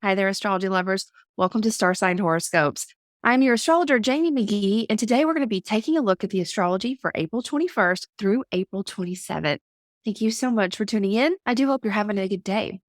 Hi there, astrology lovers. Welcome to Star Sign Horoscopes. I'm your astrologer, Jamie Magee, and today we're going to be taking a look at the astrology for April 21st through April 27th. Thank you so much for tuning in. I do hope you're having a good day.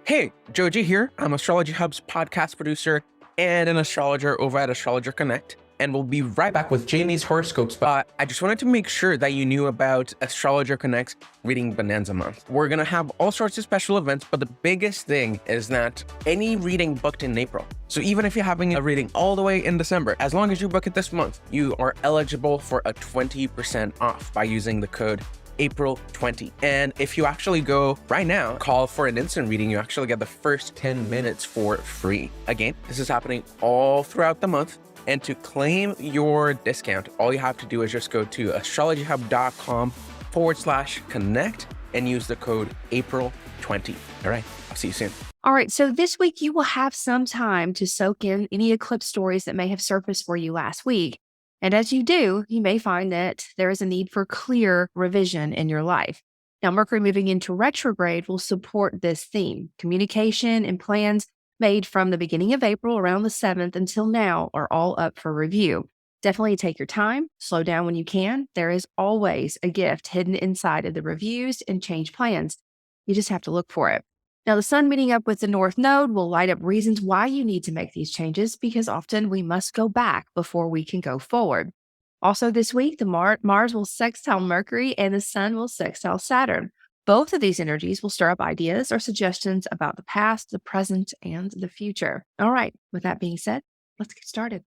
Hey, Joji here. I'm Astrology Hub's podcast producer and an astrologer over at Astrologer Connect. And we'll be right back with Jamie's horoscopes. But I just wanted to make sure that you knew about Astrologer Connect's Reading Bonanza Month. We're going to have all sorts of special events, but the biggest thing is that any reading booked in April. So even if you're having a reading all the way in December, as long as you book it this month, you are eligible for a 20% off by using the code April 20. And if you actually go right now, call for an instant reading, you actually get the first 10 minutes for free. Again, this is happening all throughout the month. And to claim your discount, all you have to do is just go to astrologyhub.com/connect and use the code April 20. All right, I'll see you soon. All right, so this week you will have some time to soak in any eclipse stories that may have surfaced for you last week. And as you do, you may find that there is a need for clear revision in your life. Now, Mercury moving into retrograde will support this theme. Communication and plans made from the beginning of April around the 7th until now are all up for review. Definitely take your time, slow down when you can. There is always a gift hidden inside of the reviews and change plans. You just have to look for it. Now, the sun meeting up with the North Node will light up reasons why you need to make these changes, because often we must go back before we can go forward. Also this week, the Mars will sextile Mercury and the Sun will sextile Saturn. Both of these energies will stir up ideas or suggestions about the past, the present, and the future. All right, with that being said, let's get started.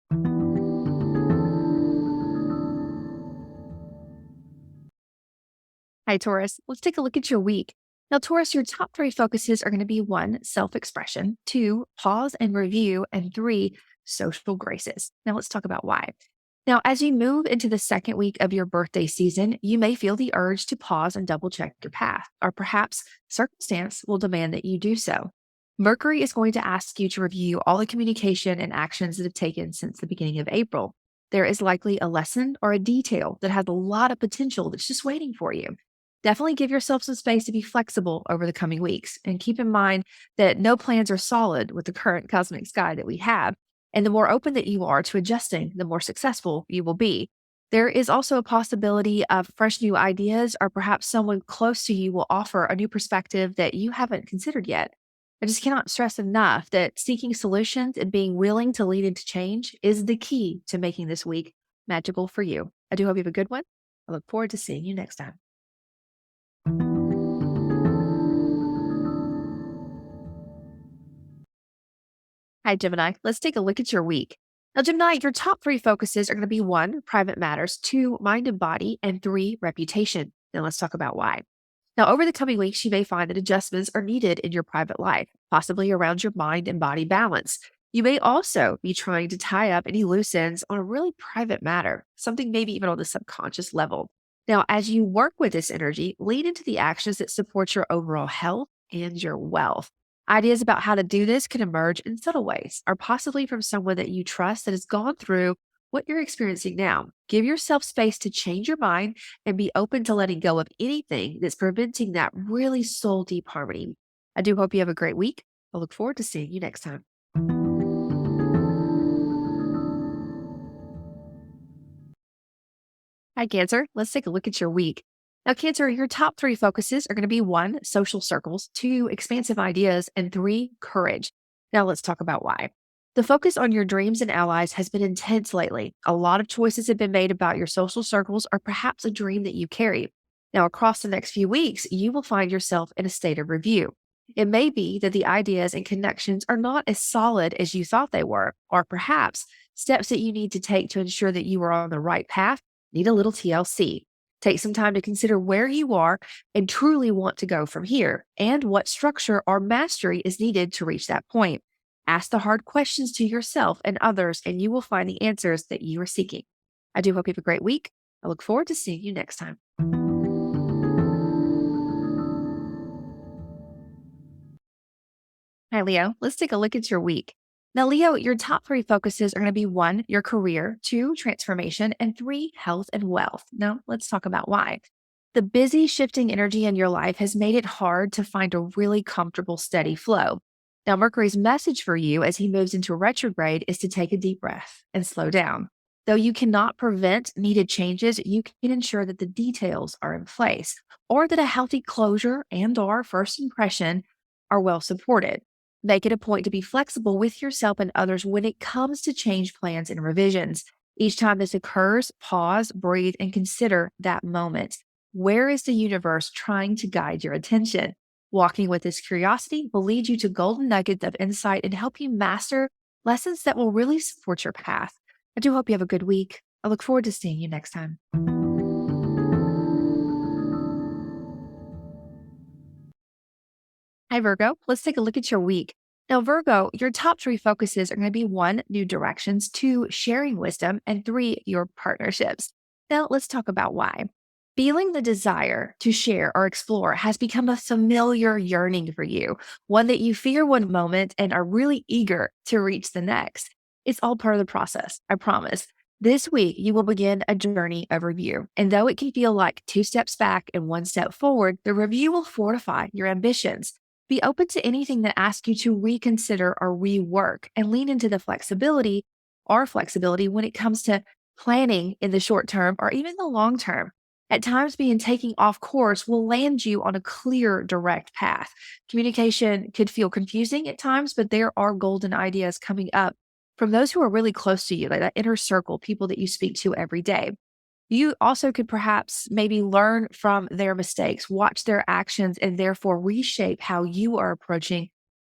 Hi, Taurus. Let's take a look at your week. Now, Taurus, your top three focuses are going to be 1, self-expression, 2, pause and review, and 3, social graces. Now, let's talk about why. Now, as you move into the second week of your birthday season, you may feel the urge to pause and double check your path, or perhaps circumstance will demand that you do so. Mercury is going to ask you to review all the communication and actions that have taken since the beginning of April. There is likely a lesson or a detail that has a lot of potential that's just waiting for you. Definitely give yourself some space to be flexible over the coming weeks, and keep in mind that no plans are solid with the current cosmic sky that we have. And the more open that you are to adjusting, the more successful you will be. There is also a possibility of fresh new ideas, or perhaps someone close to you will offer a new perspective that you haven't considered yet. I just cannot stress enough that seeking solutions and being willing to lead into change is the key to making this week magical for you. I do hope you have a good one. I look forward to seeing you next time. Hi, Gemini. Let's take a look at your week. Now, Gemini, your top three focuses are going to be 1, private matters, 2, mind and body, and 3, reputation. Now, let's talk about why. Now, over the coming weeks, you may find that adjustments are needed in your private life, possibly around your mind and body balance. You may also be trying to tie up any loose ends on a really private matter, something maybe even on the subconscious level. Now, as you work with this energy, lean into the actions that support your overall health and your wealth. Ideas about how to do this can emerge in subtle ways, or possibly from someone that you trust that has gone through what you're experiencing now. Give yourself space to change your mind and be open to letting go of anything that's preventing that really soul deep harmony. I do hope you have a great week. I look forward to seeing you next time. Hi, Cancer. Let's take a look at your week. Now, Cancer, your top three focuses are going to be 1, social circles, 2, expansive ideas, and 3, courage. Now, let's talk about why. The focus on your dreams and allies has been intense lately. A lot of choices have been made about your social circles, or perhaps a dream that you carry. Now, across the next few weeks, you will find yourself in a state of review. It may be that the ideas and connections are not as solid as you thought they were, or perhaps steps that you need to take to ensure that you are on the right path need a little TLC. Take some time to consider where you are and truly want to go from here, and what structure or mastery is needed to reach that point. Ask the hard questions to yourself and others, and you will find the answers that you are seeking. I do hope you have a great week. I look forward to seeing you next time. Hi, Leo. Let's take a look at your week. Now, Leo, your top three focuses are going to be one, your career, two, transformation, and three, health and wealth. Now, let's talk about why. The busy shifting energy in your life has made it hard to find a really comfortable, steady flow. Now, Mercury's message for you as he moves into retrograde is to take a deep breath and slow down. Though you cannot prevent needed changes, you can ensure that the details are in place or that a healthy closure and or first impression are well supported. Make it a point to be flexible with yourself and others when it comes to change plans and revisions. Each time this occurs, pause, breathe, and consider that moment. Where is the universe trying to guide your attention? Walking with this curiosity will lead you to golden nuggets of insight and help you master lessons that will really support your path. I do hope you have a good week. I look forward to seeing you next time. Hi, Virgo. Let's take a look at your week. Now, Virgo, your top three focuses are going to be one, new directions, two, sharing wisdom, and three, your partnerships. Now, let's talk about why. Feeling the desire to share or explore has become a familiar yearning for you, one that you fear one moment and are really eager to reach the next. It's all part of the process, I promise. This week, you will begin a journey of review. And though it can feel like two steps back and one step forward, the review will fortify your ambitions. Be open to anything that asks you to reconsider or rework and lean into the flexibility when it comes to planning in the short term or even the long term. At times, being taking off course will land you on a clear, direct path. Communication could feel confusing at times, but there are golden ideas coming up from those who are really close to you, like that inner circle, people that you speak to every day. You also could perhaps maybe learn from their mistakes, watch their actions, and therefore reshape how you are approaching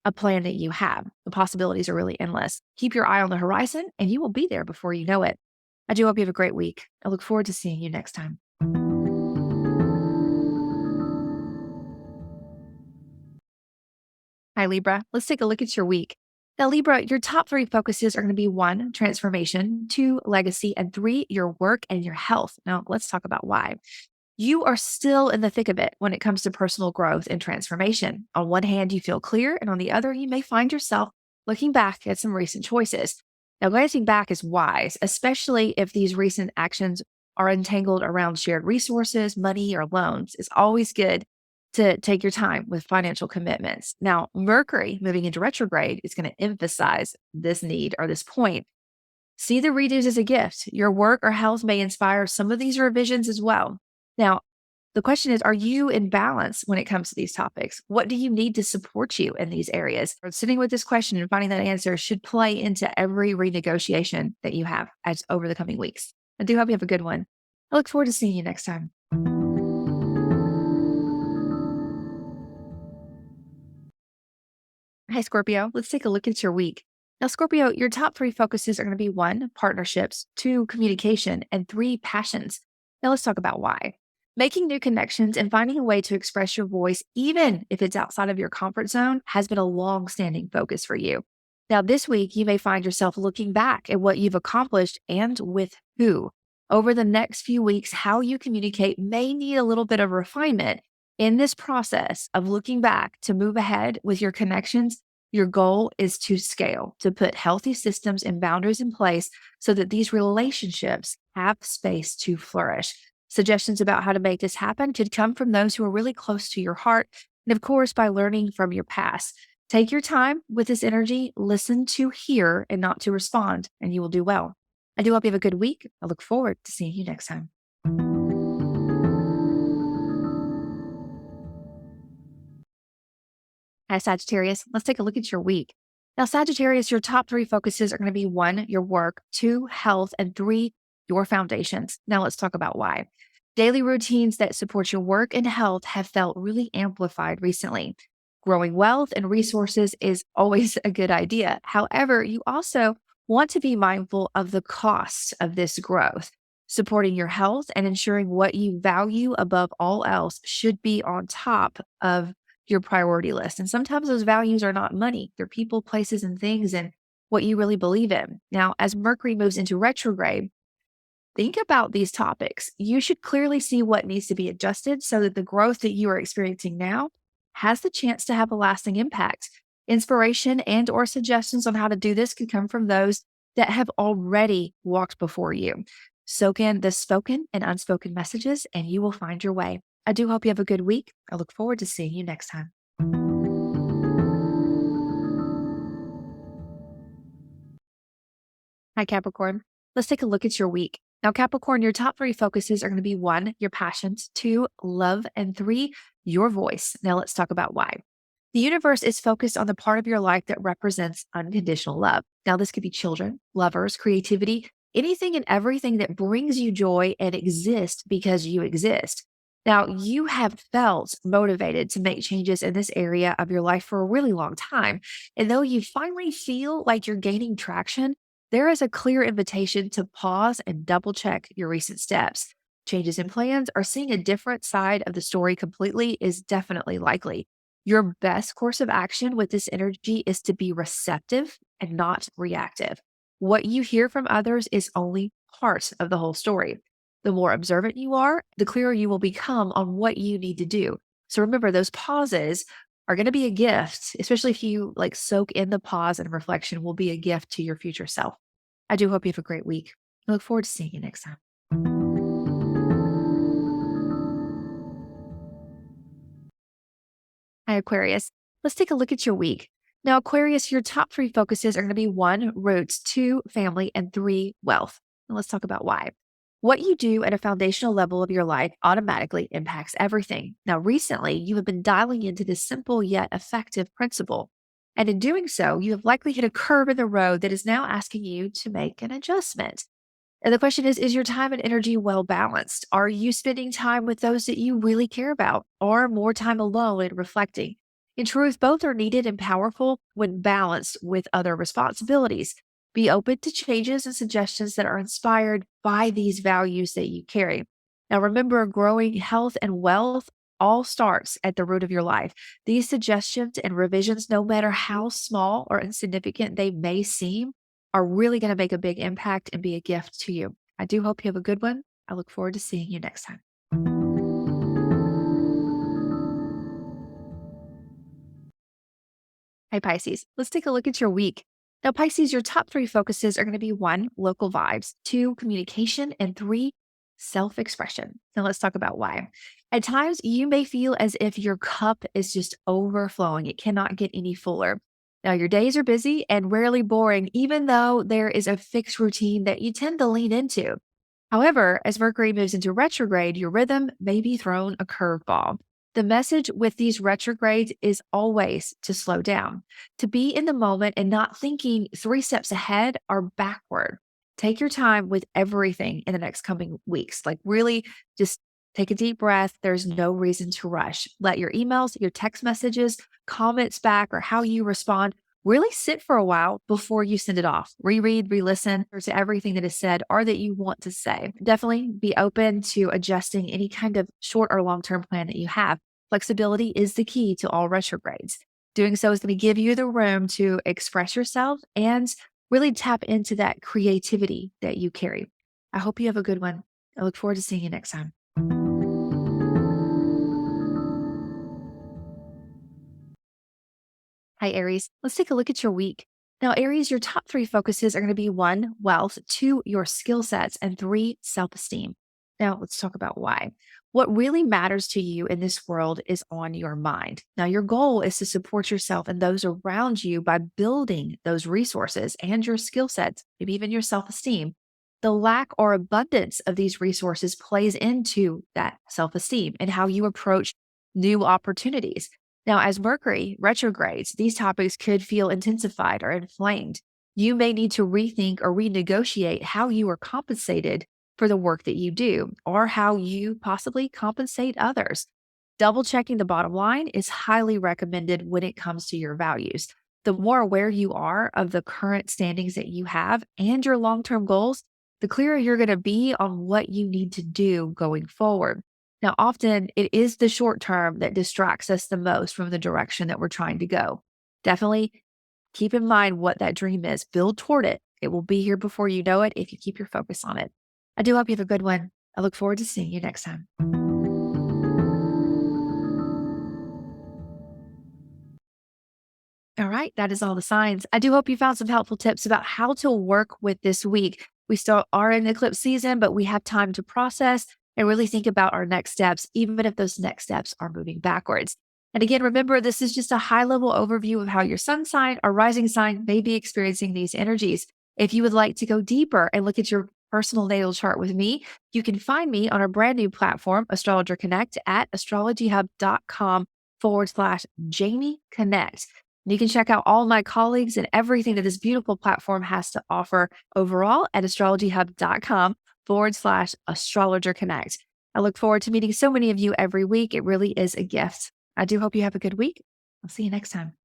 a plan that you have. The possibilities are really endless. Keep your eye on the horizon, and you will be there before you know it. I do hope you have a great week. I look forward to seeing you next time. Hi, Libra. Let's take a look at your week. Now, Libra, your top three focuses are going to be one, transformation, two, legacy, and three, your work and your health. Now, let's talk about why. You are still in the thick of it when it comes to personal growth and transformation. On one hand, you feel clear, and on the other, you may find yourself looking back at some recent choices. Now, glancing back is wise, especially if these recent actions are entangled around shared resources, money, or loans. It's always good to take your time with financial commitments. Now, Mercury moving into retrograde is going to emphasize this need or this point. See the redos as a gift. Your work or health may inspire some of these revisions as well. Now, the question is, are you in balance when it comes to these topics? What do you need to support you in these areas? Or sitting with this question and finding that answer should play into every renegotiation that you have as over the coming weeks. I do hope you have a good one. I look forward to seeing you next time. Hi, Scorpio. Let's take a look at your week. Now, Scorpio, your top three focuses are going to be one, partnerships, two, communication, and three, passions. Now, let's talk about why. Making new connections and finding a way to express your voice, even if it's outside of your comfort zone, has been a long-standing focus for you. Now, this week, you may find yourself looking back at what you've accomplished and with who. Over the next few weeks, how you communicate may need a little bit of refinement. In this process of looking back to move ahead with your connections, your goal is to scale, to put healthy systems and boundaries in place so that these relationships have space to flourish. Suggestions about how to make this happen could come from those who are really close to your heart, and of course, by learning from your past. Take your time with this energy, listen to hear and not to respond, and you will do well. I do hope you have a good week. I look forward to seeing you next time. Hi, Sagittarius. Let's take a look at your week. Now, Sagittarius, your top three focuses are going to be one, your work, two, health, and three, your foundations. Now, let's talk about why. Daily routines that support your work and health have felt really amplified recently. Growing wealth and resources is always a good idea. However, you also want to be mindful of the costs of this growth. Supporting your health and ensuring what you value above all else should be on top of your priority list. And sometimes those values are not money, they're people, places, and things, and what you really believe in. Now, as Mercury moves into retrograde, think about these topics. You should clearly see what needs to be adjusted so that the growth that you are experiencing now has the chance to have a lasting impact. Inspiration and or suggestions on how to do this could come from those that have already walked before you. Soak in the spoken and unspoken messages, and you will find your way. I do hope you have a good week. I look forward to seeing you next time. Hi, Capricorn. Let's take a look at your week. Now, Capricorn, your top three focuses are going to be one, your passions, two, love, and three, your voice. Now, let's talk about why. The universe is focused on the part of your life that represents unconditional love. Now, this could be children, lovers, creativity, anything and everything that brings you joy and exists because you exist. Now, you have felt motivated to make changes in this area of your life for a really long time. And though you finally feel like you're gaining traction, there is a clear invitation to pause and double check your recent steps. Changes in plans or seeing a different side of the story completely is definitely likely. Your best course of action with this energy is to be receptive and not reactive. What you hear from others is only part of the whole story. The more observant you are, the clearer you will become on what you need to do. So remember, those pauses are going to be a gift, especially if you like soak in the pause and reflection will be a gift to your future self. I do hope you have a great week. I look forward to seeing you next time. Hi, Aquarius. Let's take a look at your week. Now, Aquarius, your top three focuses are going to be one, roots, two, family, and three, wealth. Now, let's talk about why. What you do at a foundational level of your life automatically impacts everything. Now, recently, you have been dialing into this simple yet effective principle. And in doing so, you have likely hit a curve in the road that is now asking you to make an adjustment. And the question is your time and energy well balanced? Are you spending time with those that you really care about, or more time alone and reflecting? In truth, both are needed and powerful when balanced with other responsibilities. Be open to changes and suggestions that are inspired by these values that you carry. Now, remember, growing health and wealth all starts at the root of your life. These suggestions and revisions, no matter how small or insignificant they may seem, are really going to make a big impact and be a gift to you. I do hope you have a good one. I look forward to seeing you next time. Hi, Pisces. Let's take a look at your week. Now, Pisces, your top three focuses are going to be one, local vibes, two, communication, and three, self expression. Now, let's talk about why. At times, you may feel as if your cup is just overflowing, it cannot get any fuller. Now, your days are busy and rarely boring, even though there is a fixed routine that you tend to lean into. However, as Mercury moves into retrograde, your rhythm may be thrown a curveball. The message with these retrogrades is always to slow down, to be in the moment and not thinking three steps ahead or backward. Take your time with everything in the next coming weeks. Like, really just take a deep breath. There's no reason to rush. Let your emails, your text messages, comments back, or how you respond really sit for a while before you send it off. Reread, re-listen to everything that is said or that you want to say. Definitely be open to adjusting any kind of short or long-term plan that you have. Flexibility is the key to all retrogrades. Doing so is going to give you the room to express yourself and really tap into that creativity that you carry. I hope you have a good one. I look forward to seeing you next time. Hi, Aries. Let's take a look at your week. Now, Aries, your top three focuses are going to be one, wealth, two, your skill sets, and three, self esteem. Now, let's talk about why. What really matters to you in this world is on your mind. Now, your goal is to support yourself and those around you by building those resources and your skill sets, maybe even your self esteem. The lack or abundance of these resources plays into that self esteem and how you approach new opportunities. Now, as Mercury retrogrades, these topics could feel intensified or inflamed. You may need to rethink or renegotiate how you are compensated for the work that you do or how you possibly compensate others. Double checking the bottom line is highly recommended when it comes to your values. The more aware you are of the current standings that you have and your long term goals, the clearer you're going to be on what you need to do going forward. Now, often it is the short term that distracts us the most from the direction that we're trying to go. Definitely keep in mind what that dream is. Build toward it. It will be here before you know it if you keep your focus on it. I do hope you have a good one. I look forward to seeing you next time. All right, that is all the signs. I do hope you found some helpful tips about how to work with this week. We still are in eclipse season, but we have time to process and really think about our next steps, even if those next steps are moving backwards. And again, remember, this is just a high level overview of how your sun sign or rising sign may be experiencing these energies. If you would like to go deeper and look at your personal natal chart with me, you can find me on our brand new platform, Astrologer Connect, at astrologyhub.com/Jamie Connect. And you can check out all my colleagues and everything that this beautiful platform has to offer overall at astrologyhub.com/astrologer connect. I look forward to meeting so many of you every week. It really is a gift. I do hope you have a good week. I'll see you next time.